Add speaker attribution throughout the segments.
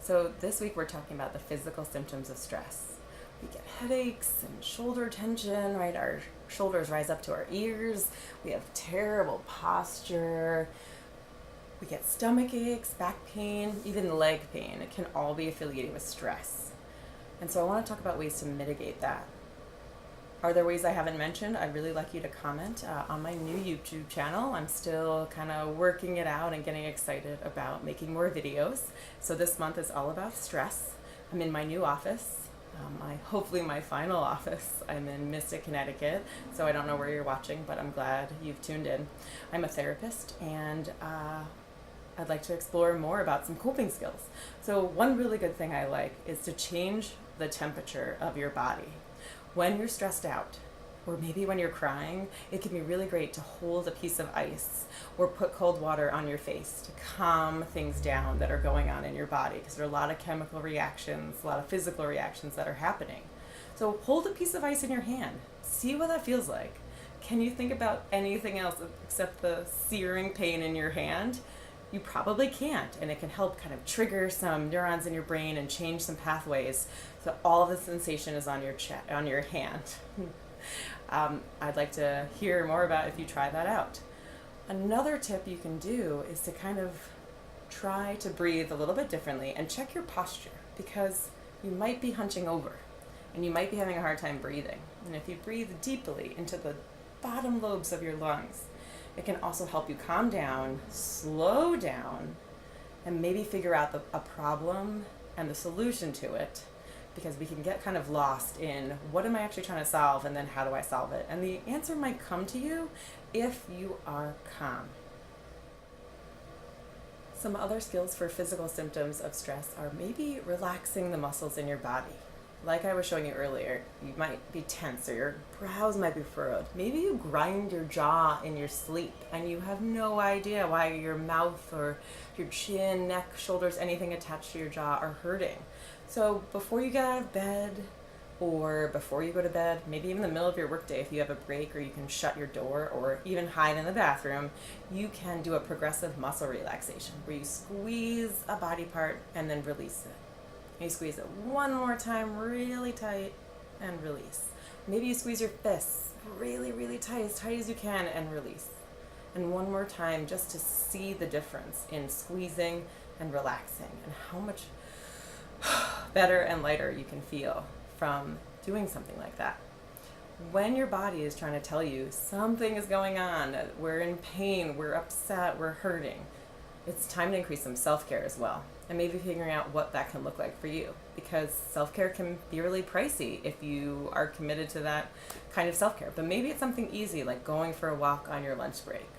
Speaker 1: So this week we're talking about the physical symptoms of stress. We get headaches and shoulder tension, right? Our shoulders rise up to our ears. We have terrible posture. We get stomach aches, back pain, even leg pain. It can all be affiliated with stress. And so I want to talk about ways to mitigate that. Are there ways I haven't mentioned? I'd really like you to comment on my new YouTube channel. I'm still kind of working it out and getting excited about making more videos. So this month is all about stress. I'm in my new office. Hopefully my final office. I'm in Mystic, Connecticut, so I don't know where you're watching, but I'm glad you've tuned in. I'm a therapist, and I'd like to explore more about some coping skills. So one really good thing I like is to change the temperature of your body. When you're stressed out, or maybe when you're crying, it can be really great to hold a piece of ice or put cold water on your face to calm things down that are going on in your body, because there are a lot of chemical reactions, a lot of physical reactions that are happening. So hold a piece of ice in your hand. See what that feels like. Can you think about anything else except the searing pain in your hand? You probably can't, and it can help kind of trigger some neurons in your brain and change some pathways so all of the sensation is on your hand. I'd like to hear more about if you try that out. Another tip you can do is to kind of try to breathe a little bit differently and check your posture, because you might be hunching over and you might be having a hard time breathing. And if you breathe deeply into the bottom lobes of your lungs, it can also help you calm down, slow down, and maybe figure out a problem and the solution to it, because we can get kind of lost in what am I actually trying to solve, and then how do I solve it? And the answer might come to you if you are calm. Some other skills for physical symptoms of stress are maybe relaxing the muscles in your body. Like I was showing you earlier, you might be tense or your brows might be furrowed. Maybe you grind your jaw in your sleep and you have no idea why your mouth or your chin, neck, shoulders, anything attached to your jaw are hurting. So before you get out of bed or before you go to bed, maybe even in the middle of your workday, if you have a break or you can shut your door or even hide in the bathroom, you can do a progressive muscle relaxation where you squeeze a body part and then release it. You squeeze it one more time really tight and release. Maybe you squeeze your fists really, really tight as you can, and release. And one more time just to see the difference in squeezing and relaxing and how much better and lighter you can feel from doing something like that. When your body is trying to tell you something is going on, we're in pain, we're upset, we're hurting, it's time to increase some self-care as well. And maybe figuring out what that can look like for you, because self-care can be really pricey if you are committed to that kind of self-care. But maybe it's something easy, like going for a walk on your lunch break,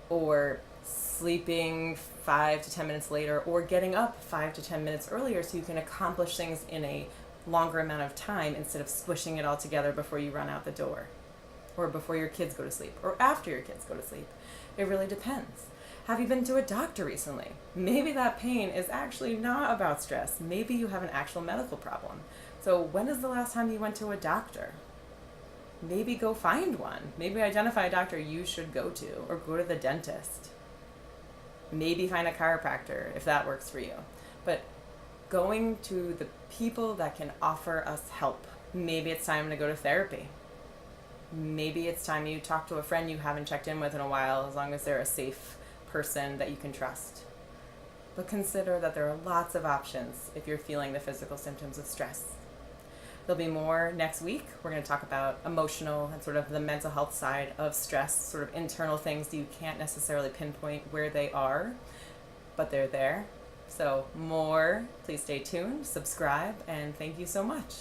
Speaker 1: or sleeping 5 to 10 minutes later, or getting up 5 to 10 minutes earlier so you can accomplish things in a longer amount of time instead of squishing it all together before you run out the door, or before your kids go to sleep, or after your kids go to sleep. It really depends. Have you been to a doctor recently? Maybe that pain is actually not about stress. Maybe you have an actual medical problem. So when is the last time you went to a doctor? Maybe go find one. Maybe identify a doctor you should go to, or go to the dentist. Maybe find a chiropractor if that works for you. But going to the people that can offer us help. Maybe it's time to go to therapy. Maybe it's time you talk to a friend you haven't checked in with in a while, as long as they're a safe person that you can trust. But consider that there are lots of options if you're feeling the physical symptoms of stress. There'll be more next week. We're going to talk about emotional and sort of the mental health side of stress, sort of internal things that you can't necessarily pinpoint where they are, but they're there. So more, please stay tuned, subscribe, and thank you so much.